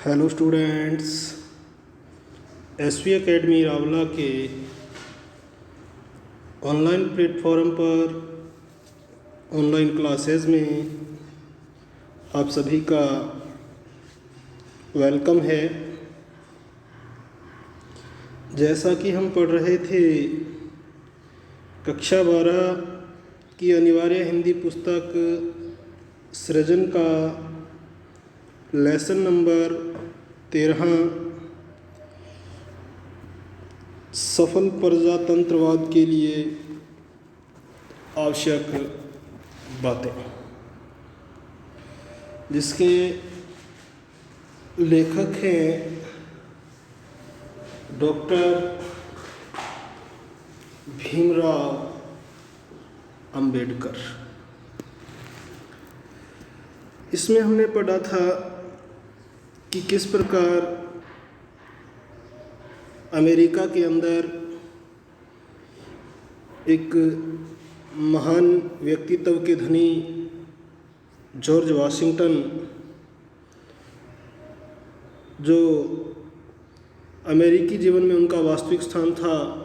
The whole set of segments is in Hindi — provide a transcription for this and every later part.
Hello students, SV academy Rawla के ऑनलाइन प्लेटफॉर्म पर ऑनलाइन क्लासेस में आप सभी का वेलकम है। जैसा कि हम पढ़ रहे थे कक्षा 12 की अनिवार्य हिंदी पुस्तक सृजन का लेसन नंबर 13 सफल प्रजातंत्रवाद के लिए आवश्यक बातें, जिसके लेखक हैं डॉक्टर भीमराव अंबेडकर। इसमें हमने पढ़ा था कि किस प्रकार अमेरिका के अंदर एक महान व्यक्तित्व के धनी जॉर्ज वाशिंगटन, जो अमेरिकी जीवन में उनका वास्तविक स्थान था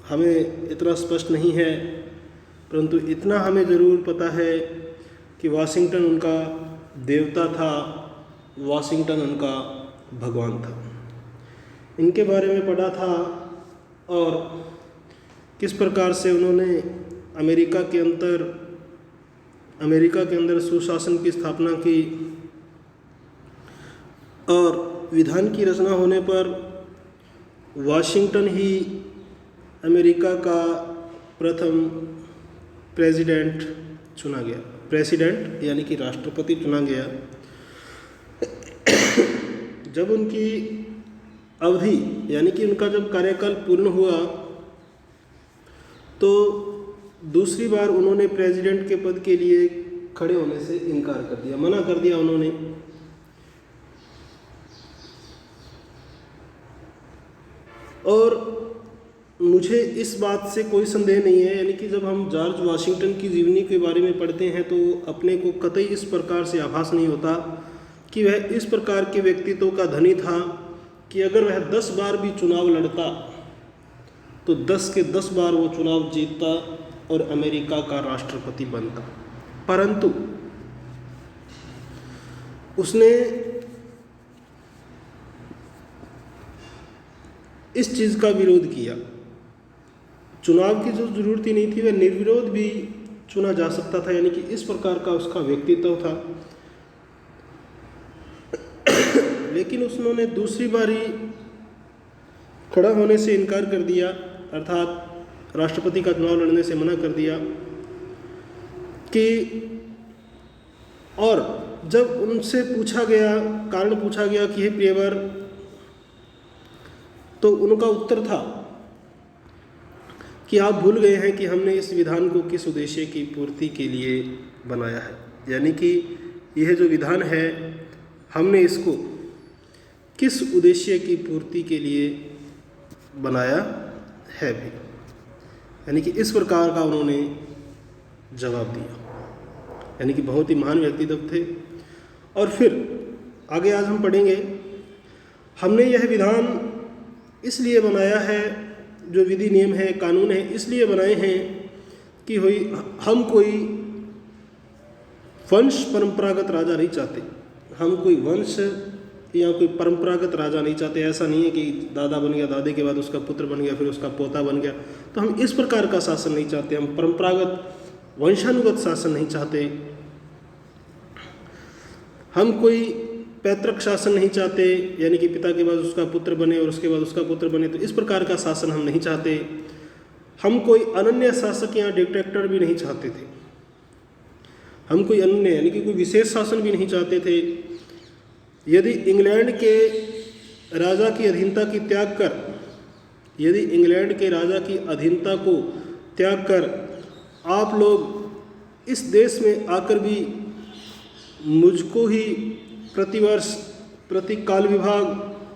हमें इतना स्पष्ट नहीं है, परंतु इतना हमें ज़रूर पता है कि वाशिंगटन उनका देवता था, वाशिंगटन उनका भगवान था। इनके बारे में पढ़ा था और किस प्रकार से उन्होंने अमेरिका के अंदर सुशासन की स्थापना की और विधान की रचना होने पर वाशिंगटन ही अमेरिका का प्रथम प्रेसिडेंट यानी कि राष्ट्रपति चुना गया। जब उनकी अवधि यानी कि उनका जब कार्यकाल पूर्ण हुआ तो दूसरी बार उन्होंने प्रेसिडेंट के पद के लिए खड़े होने से इनकार कर दिया, मना कर दिया उन्होंने। और मुझे इस बात से कोई संदेह नहीं है, यानी कि जब हम जॉर्ज वाशिंगटन की जीवनी के बारे में पढ़ते हैं तो अपने को कतई इस प्रकार से आभास नहीं होता कि वह इस प्रकार के व्यक्तित्व का धनी था कि अगर वह 10 बार भी चुनाव लड़ता तो 10 के 10 बार वो चुनाव जीतता और अमेरिका का राष्ट्रपति बनता। परंतु उसने इस चीज़ का विरोध किया। चुनाव की जो जरूरत ही नहीं थी, वह निर्विरोध भी चुना जा सकता था, यानी कि इस प्रकार का उसका व्यक्तित्व था। लेकिन उन्होंने दूसरी बारी खड़ा होने से इनकार कर दिया, अर्थात राष्ट्रपति का चुनाव लड़ने से मना कर दिया कि, और जब उनसे कारण पूछा गया कि हे प्रियवर, तो उनका उत्तर था कि आप भूल गए हैं कि हमने इस विधान को किस उद्देश्य की पूर्ति के लिए बनाया है, यानी कि यह जो विधान है हमने इसको किस उद्देश्य की पूर्ति के लिए बनाया है भी, यानी कि इस प्रकार का उन्होंने जवाब दिया। यानी कि बहुत ही महान व्यक्तित्व थे। और फिर आगे आज हम पढ़ेंगे, हमने यह विधान इसलिए बनाया है, जो विधि नियम है, कानून है, इसलिए बनाए हैं कि हम कोई वंश परंपरागत राजा नहीं चाहते। हम कोई वंश या कोई परंपरागत राजा नहीं चाहते। ऐसा नहीं है कि दादा बन गया, दादे के बाद उसका पुत्र बन गया, फिर उसका पोता बन गया, तो हम इस प्रकार का शासन नहीं चाहते। हम परंपरागत वंशानुगत शासन नहीं चाहते। हम कोई पैतृक शासन नहीं चाहते, यानी कि पिता के बाद उसका पुत्र बने और उसके बाद उसका पुत्र बने, तो इस प्रकार का शासन हम नहीं चाहते। हम कोई अनन्य शासक या डिक्टेटर भी नहीं चाहते थे। हम कोई अनन्य यानी कि कोई विशेष शासन भी नहीं चाहते थे। यदि इंग्लैंड के राजा की अधीनता की अधीनता को त्याग कर आप लोग इस देश में आकर भी मुझको ही प्रतिवर्ष प्रति काल विभाग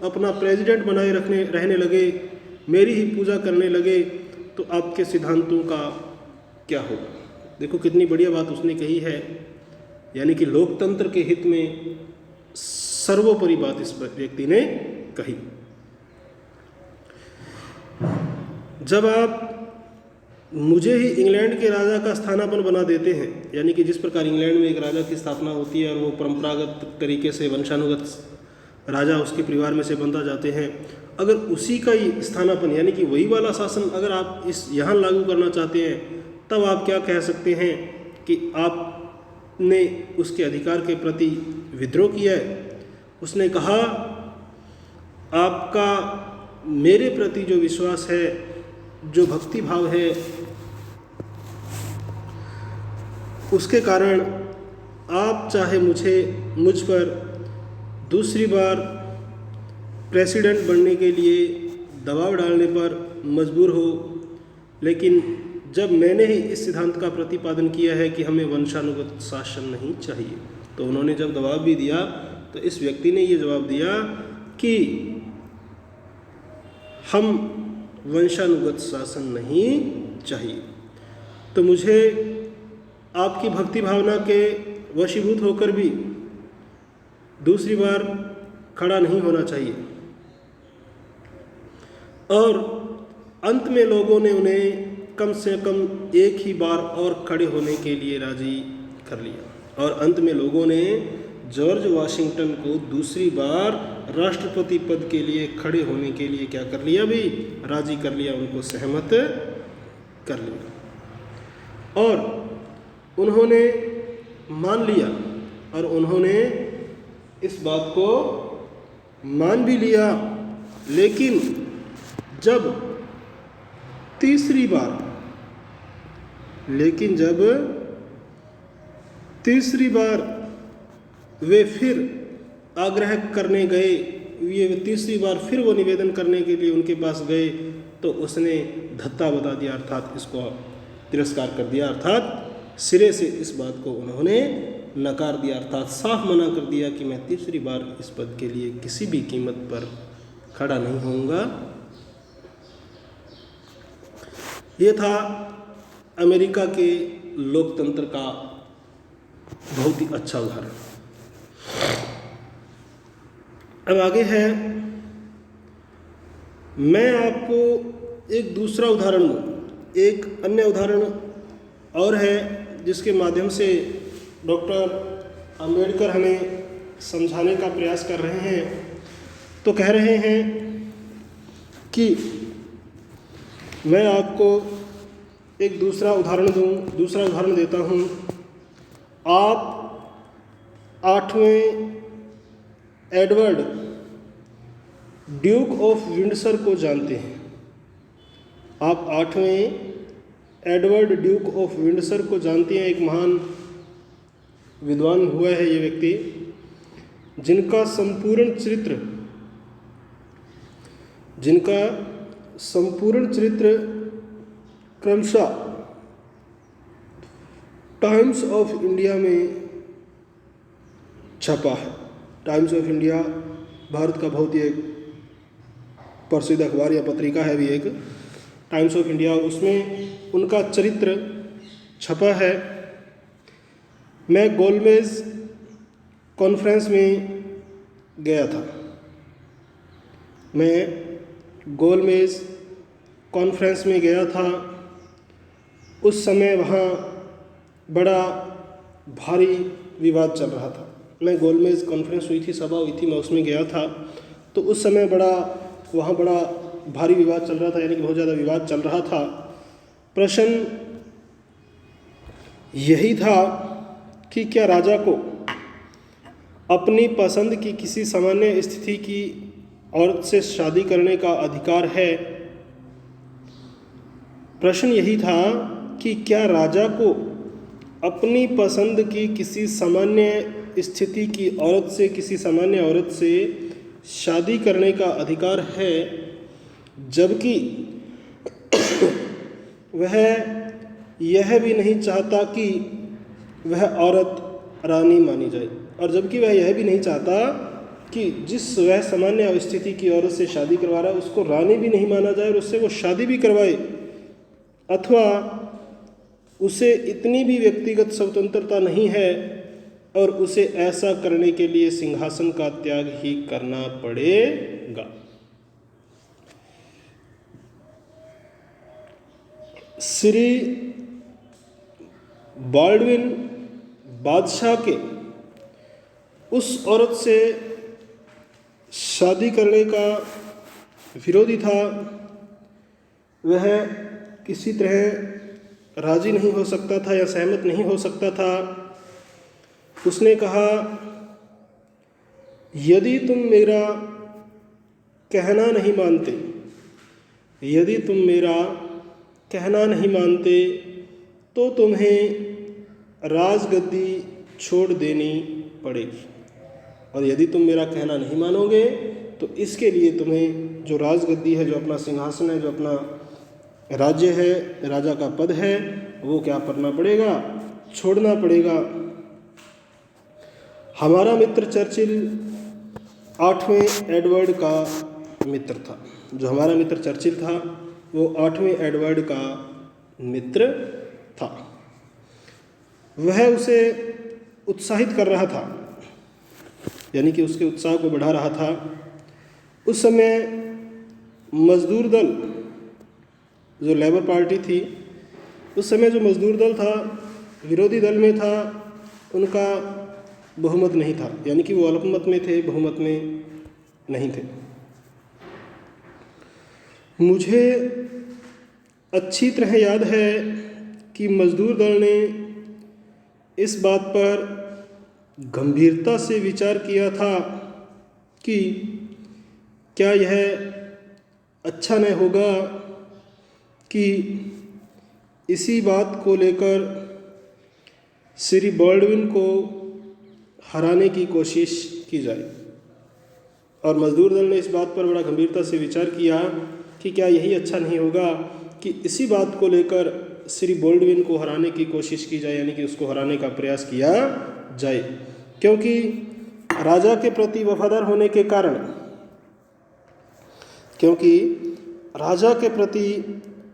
अपना प्रेसिडेंट बनाए रहने लगे, मेरी ही पूजा करने लगे, तो आपके सिद्धांतों का क्या होगा। देखो कितनी बढ़िया बात उसने कही है, यानी कि लोकतंत्र के हित में सर्वोपरि बात इस व्यक्ति ने कही। जब आप मुझे ही इंग्लैंड के राजा का स्थानापन्न बना देते हैं, यानी कि जिस प्रकार इंग्लैंड में एक राजा की स्थापना होती है और वो परंपरागत तरीके से वंशानुगत राजा उसके परिवार में से बनता जाते हैं, अगर उसी का ही स्थानापन्न यानी कि वही वाला शासन अगर आप इस यहाँ लागू करना चाहते हैं, तब आप क्या कह सकते हैं कि आपने उसके अधिकार के प्रति विद्रोह किया है। उसने कहा आपका मेरे प्रति जो विश्वास है, जो भक्ति भाव है, उसके कारण आप चाहे मुझ पर दूसरी बार प्रेसिडेंट बनने के लिए दबाव डालने पर मजबूर हो, लेकिन जब मैंने ही इस सिद्धांत का प्रतिपादन किया है कि हमें वंशानुगत शासन नहीं चाहिए, तो उन्होंने जब दबाव भी दिया तो इस व्यक्ति ने ये जवाब दिया कि हम वंशानुगत शासन नहीं चाहिए। तो मुझे आपकी भक्ति भावना के वशीभूत होकर भी दूसरी बार खड़ा नहीं होना चाहिए। और अंत में लोगों ने उन्हें कम से कम एक ही बार और खड़े होने के लिए राजी कर लिया, और अंत में लोगों ने जॉर्ज वाशिंगटन को दूसरी बार राष्ट्रपति पद के लिए खड़े होने के लिए क्या कर लिया, भी राजी कर लिया, उनको सहमत कर लिया। और उन्होंने मान लिया, और उन्होंने इस बात को मान भी लिया। लेकिन जब तीसरी बार वे फिर आग्रह करने गए, ये तीसरी बार फिर वो निवेदन करने के लिए उनके पास गए, तो उसने धत्ता बता दिया, अर्थात इसको तिरस्कार कर दिया, अर्थात सिरे से इस बात को उन्होंने नकार दिया, अर्थात साफ मना कर दिया कि मैं तीसरी बार इस पद के लिए किसी भी कीमत पर खड़ा नहीं होऊंगा। ये था अमेरिका के लोकतंत्र का बहुत ही अच्छा उदाहरण। अब आगे है, मैं आपको एक दूसरा उदाहरण दूँ। एक अन्य उदाहरण और है जिसके माध्यम से डॉक्टर अंबेडकर हमें समझाने का प्रयास कर रहे हैं। तो कह रहे हैं कि मैं आपको एक दूसरा उदाहरण देता हूँ। आप 8वें एडवर्ड ड्यूक ऑफ विंडसर को जानते हैं। आप 8वें एडवर्ड ड्यूक ऑफ विंडसर को जानते हैं। एक महान विद्वान हुआ है ये व्यक्ति, जिनका संपूर्ण चरित्र क्रमशः टाइम्स ऑफ इंडिया में छपा है। टाइम्स ऑफ इंडिया भारत का बहुत ही एक प्रसिद्ध अखबार या पत्रिका है भी एक, टाइम्स ऑफ इंडिया, उसमें उनका चरित्र छपा है। मैं गोलमेज कॉन्फ्रेंस में गया था। उस समय वहाँ बड़ा भारी विवाद चल रहा था। मैं गोलमेज कॉन्फ्रेंस हुई थी, सभा हुई थी, मैं उसमें गया था। तो उस समय वहाँ बड़ा भारी विवाद चल रहा था, यानी कि बहुत ज़्यादा विवाद चल रहा था। प्रश्न यही था कि क्या राजा को अपनी पसंद की किसी सामान्य स्थिति की औरत से शादी करने का अधिकार है। प्रश्न यही था कि क्या राजा को अपनी पसंद की किसी सामान्य स्थिति की औरत से, किसी सामान्य औरत से शादी करने का अधिकार है, जबकि वह यह भी नहीं चाहता कि वह औरत रानी मानी जाए, और जबकि वह यह भी नहीं चाहता कि जिस वह सामान्य स्थिति की औरत से शादी करवा रहा है उसको रानी भी नहीं माना जाए और उससे वो शादी भी करवाए, अथवा उसे इतनी भी व्यक्तिगत स्वतंत्रता नहीं है और उसे ऐसा करने के लिए सिंहासन का त्याग ही करना पड़ेगा। श्री बॉल्डविन बादशाह के उस औरत से शादी करने का विरोधी था। वह किसी तरह राजी नहीं हो सकता था या सहमत नहीं हो सकता था। उसने कहा, यदि तुम मेरा कहना नहीं मानते, यदि तुम मेरा कहना नहीं मानते तो तुम्हें राजगद्दी छोड़ देनी पड़ेगी, और यदि तुम मेरा कहना नहीं मानोगे तो इसके लिए तुम्हें जो राजगद्दी है, जो अपना सिंहासन है, जो अपना राज्य है, राजा का पद है, वो क्या करना पड़ेगा? छोड़ना पड़ेगा। हमारा मित्र चर्चिल 8वें एडवर्ड का मित्र था। जो हमारा मित्र चर्चिल था वो 8वें एडवर्ड का मित्र था। वह उसे उत्साहित कर रहा था, यानी कि उसके उत्साह को बढ़ा रहा था। उस समय मजदूर दल, जो लेबर पार्टी थी, उस समय जो मजदूर दल था विरोधी दल में था, उनका बहुमत नहीं था, यानी कि वो अल्पमत में थे, बहुमत में नहीं थे। मुझे अच्छी तरह याद है कि मजदूर दल ने इस बात पर गंभीरता से विचार किया था कि क्या यह अच्छा नहीं होगा कि इसी बात को लेकर श्री बॉल्डविन को हराने की कोशिश की जाए। और मजदूर दल ने इस बात पर बड़ा गंभीरता से विचार किया कि क्या यही अच्छा नहीं होगा कि इसी बात को लेकर श्री बॉल्डविन को हराने की कोशिश की जाए, यानी कि उसको हराने का प्रयास किया जाए। क्योंकि राजा के प्रति वफादार होने के कारण, क्योंकि राजा के प्रति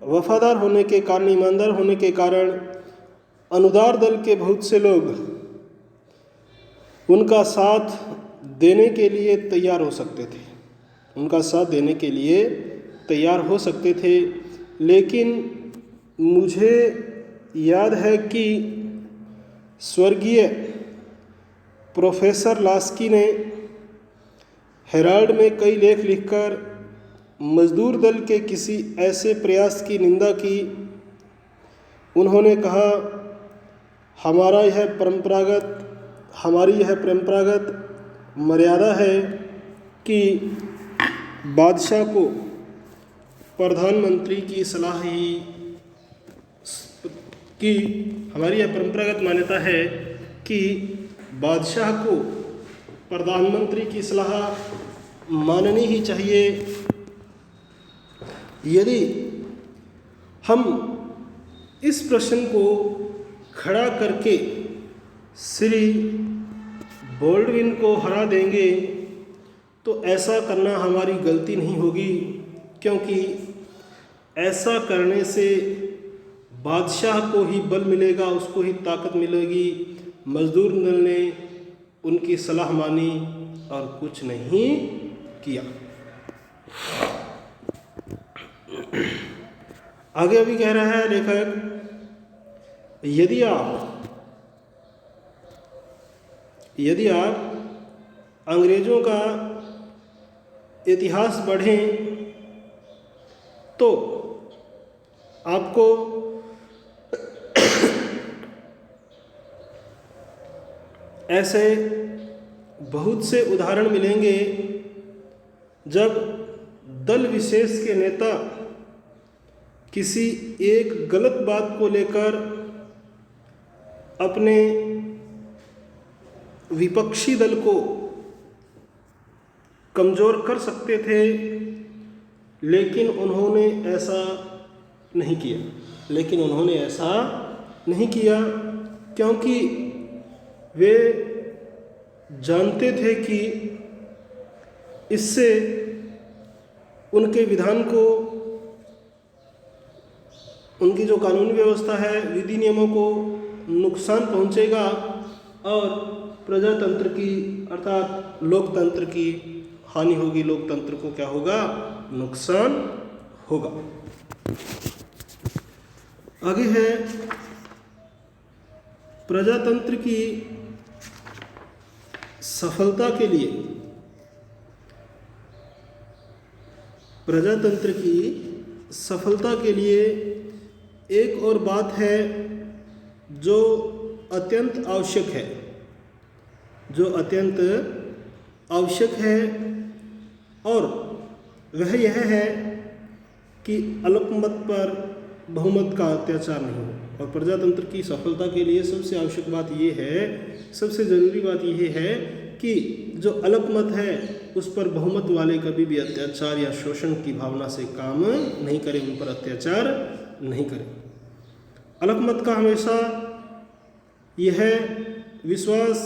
वफादार होने के कारण, ईमानदार होने के कारण अनुदार दल के बहुत से लोग उनका साथ देने के लिए तैयार हो सकते थे, उनका साथ देने के लिए तैयार हो सकते थे। लेकिन मुझे याद है कि स्वर्गीय प्रोफेसर लास्की ने हेराल्ड में कई लेख लिखकर मजदूर दल के किसी ऐसे प्रयास की निंदा की। उन्होंने कहा, हमारी यह परंपरागत मर्यादा है कि बादशाह को प्रधानमंत्री की सलाह ही कि हमारी यह परंपरागत मान्यता है कि बादशाह को प्रधानमंत्री की सलाह माननी ही चाहिए। यदि हम इस प्रश्न को खड़ा करके श्री बॉल्डविन को हरा देंगे तो ऐसा करना हमारी गलती नहीं होगी, क्योंकि ऐसा करने से बादशाह को ही बल मिलेगा, उसको ही ताकत मिलेगी। मजदूर दल ने उनकी सलाह मानी और कुछ नहीं किया। आगे अभी कह रहा है लेखक, यदि आप अंग्रेज़ों का इतिहास पढ़ें तो आपको ऐसे बहुत से उदाहरण मिलेंगे जब दल विशेष के नेता किसी एक गलत बात को लेकर अपने विपक्षी दल को कमज़ोर कर सकते थे, लेकिन उन्होंने ऐसा नहीं किया, क्योंकि वे जानते थे कि इससे उनके विधान को, उनकी जो कानूनी व्यवस्था है, विधि नियमों को नुकसान पहुंचेगा और प्रजातंत्र की अर्थात लोकतंत्र की हानि होगी, लोकतंत्र को क्या होगा, नुकसान होगा। आगे है प्रजातंत्र की सफलता के लिए, प्रजातंत्र की सफलता के लिए एक और बात है जो अत्यंत आवश्यक है, जो अत्यंत आवश्यक है, और वह यह है कि अल्पमत पर बहुमत का अत्याचार नहीं हो। और प्रजातंत्र की सफलता के लिए सबसे आवश्यक बात ये है, सबसे ज़रूरी बात ये है कि जो अल्पमत है उस पर बहुमत वाले कभी भी अत्याचार या शोषण की भावना से काम नहीं करें, उन पर अत्याचार नहीं करें। अल्पमत का हमेशा यह विश्वास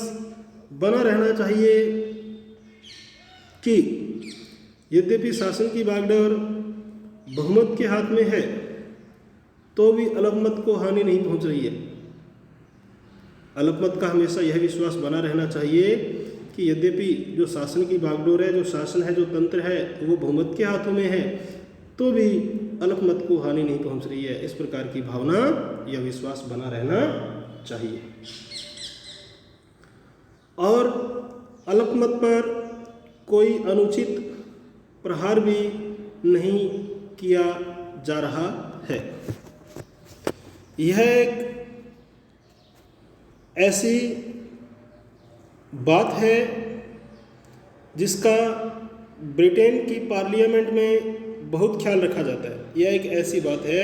बना रहना चाहिए कि यद्यपि शासन की बागडोर बहुमत के हाथ में है तो भी अल्पमत को हानि नहीं पहुंच रही है। अल्पमत का हमेशा यह विश्वास बना रहना चाहिए कि यद्यपि जो शासन की बागडोर है, जो शासन है, जो तंत्र है, वो बहुमत के हाथों में है, तो भी अल्पमत को हानि नहीं पहुंच रही है। इस प्रकार की भावना या विश्वास बना रहना चाहिए। और अल्पमत पर कोई अनुचित प्रहार भी नहीं किया जा रहा है। यह एक ऐसी बात है जिसका ब्रिटेन की पार्लियामेंट में बहुत ख्याल रखा जाता है। यह एक ऐसी बात है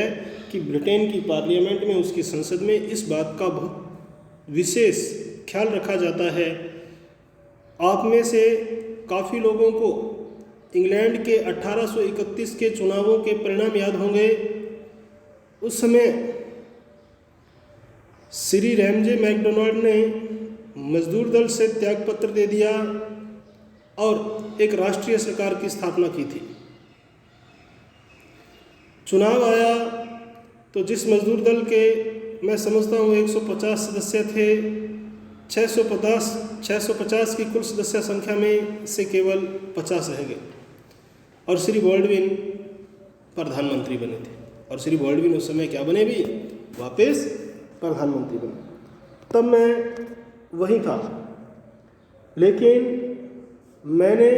कि ब्रिटेन की पार्लियामेंट में, उसकी संसद में इस बात का बहुत विशेष ख्याल रखा जाता है। आप में से काफ़ी लोगों को इंग्लैंड के 1831 के चुनावों के परिणाम याद होंगे। उस समय श्री रैमजे मैकडोनाल्ड ने मजदूर दल से त्यागपत्र दे दिया और एक राष्ट्रीय सरकार की स्थापना की थी। चुनाव आया तो जिस मजदूर दल के मैं समझता हूँ 150 सदस्य थे, 650 की कुल सदस्य संख्या में से केवल 50 रह गए और श्री बॉल्डविन प्रधानमंत्री बने थे। और श्री बॉल्डविन उस समय क्या बने भी, वापस प्रधानमंत्री बने। तब मैं वहीं था, लेकिन मैंने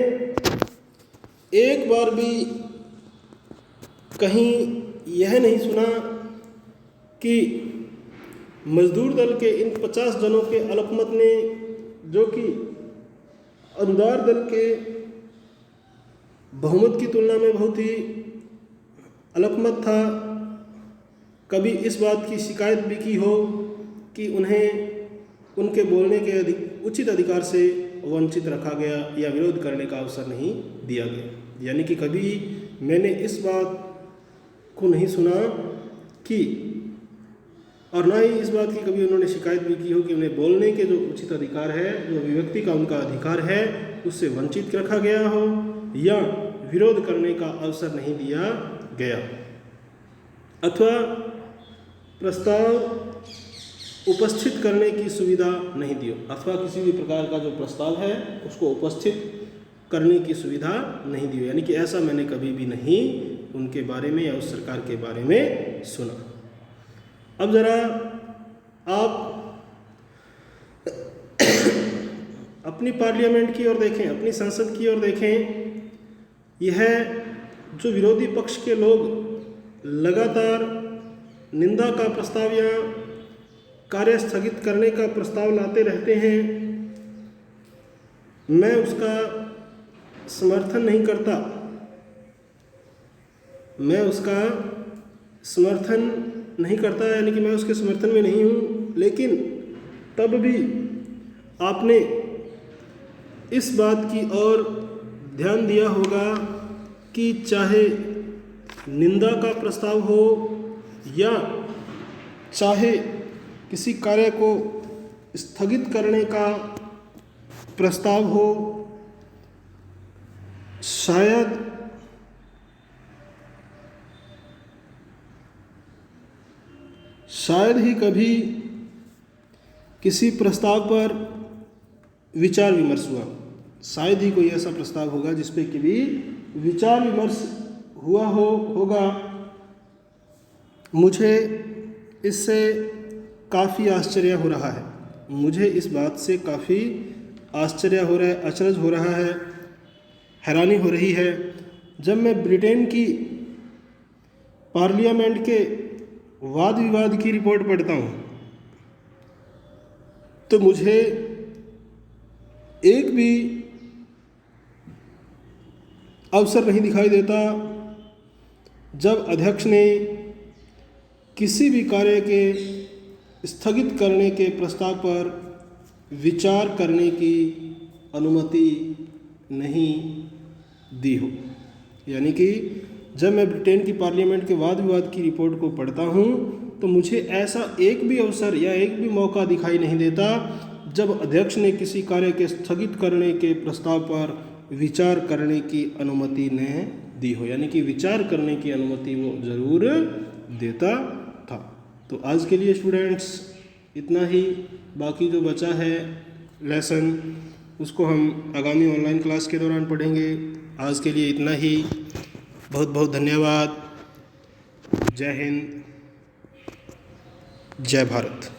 एक बार भी कहीं यह नहीं सुना कि मजदूर दल के इन 50 जनों के अल्पमत ने, जो कि अनुदार दल के बहुमत की तुलना में बहुत ही अल्पमत था, कभी इस बात की शिकायत भी की हो कि उन्हें उनके बोलने के उचित अधिकार से वंचित रखा गया या विरोध करने का अवसर नहीं दिया गया। यानी कि कभी मैंने इस बात को नहीं सुना कि, और ना ही इस बात की कभी उन्होंने शिकायत भी की हो कि उन्हें बोलने के जो उचित अधिकार है, जो अभिव्यक्ति का उनका अधिकार है, उससे वंचित रखा गया हो या विरोध करने का अवसर नहीं दिया गया, अथवा प्रस्ताव उपस्थित करने की सुविधा नहीं दी, अथवा किसी भी प्रकार का जो प्रस्ताव है उसको उपस्थित करने की सुविधा नहीं दी। यानी कि ऐसा मैंने कभी भी नहीं उनके बारे में या उस सरकार के बारे में सुना। अब ज़रा आप अपनी पार्लियामेंट की ओर देखें, अपनी संसद की ओर देखें। यह जो विरोधी पक्ष के लोग लगातार निंदा का प्रस्ताव या कार्य स्थगित करने का प्रस्ताव लाते रहते हैं, मैं उसका समर्थन नहीं करता, मैं उसका समर्थन नहीं करता, यानी कि मैं उसके समर्थन में नहीं हूँ। लेकिन तब भी आपने इस बात की ओर ध्यान दिया होगा कि चाहे निंदा का प्रस्ताव हो या चाहे किसी कार्य को स्थगित करने का प्रस्ताव हो, शायद ही कभी किसी प्रस्ताव पर विचार विमर्श हुआ। शायद ही कोई ऐसा प्रस्ताव होगा जिस पे कि भी विचार विमर्श हुआ होगा। मुझे इससे काफ़ी आश्चर्य हो रहा है, मुझे इस बात से काफ़ी आश्चर्य हो रहा है, अचरज हो रहा है, हैरानी हो रही है जब मैं ब्रिटेन की पार्लियामेंट के वाद विवाद की रिपोर्ट पढ़ता हूँ तो मुझे एक भी अवसर नहीं दिखाई देता जब अध्यक्ष ने किसी भी कार्य के स्थगित करने के प्रस्ताव पर विचार करने की अनुमति नहीं दी हो। यानी कि जब मैं ब्रिटेन की पार्लियामेंट के वाद विवाद की रिपोर्ट को पढ़ता हूँ तो मुझे ऐसा एक भी अवसर या एक भी मौका दिखाई नहीं देता जब अध्यक्ष ने किसी कार्य के स्थगित करने के प्रस्ताव पर विचार करने की अनुमति न दी हो। यानी कि विचार करने की अनुमति वो ज़रूर देता था। तो आज के लिए स्टूडेंट्स इतना ही, बाकी जो बचा है लेसन उसको हम आगामी ऑनलाइन क्लास के दौरान पढ़ेंगे। आज के लिए इतना ही, बहुत बहुत धन्यवाद। जय हिंद, जय भारत।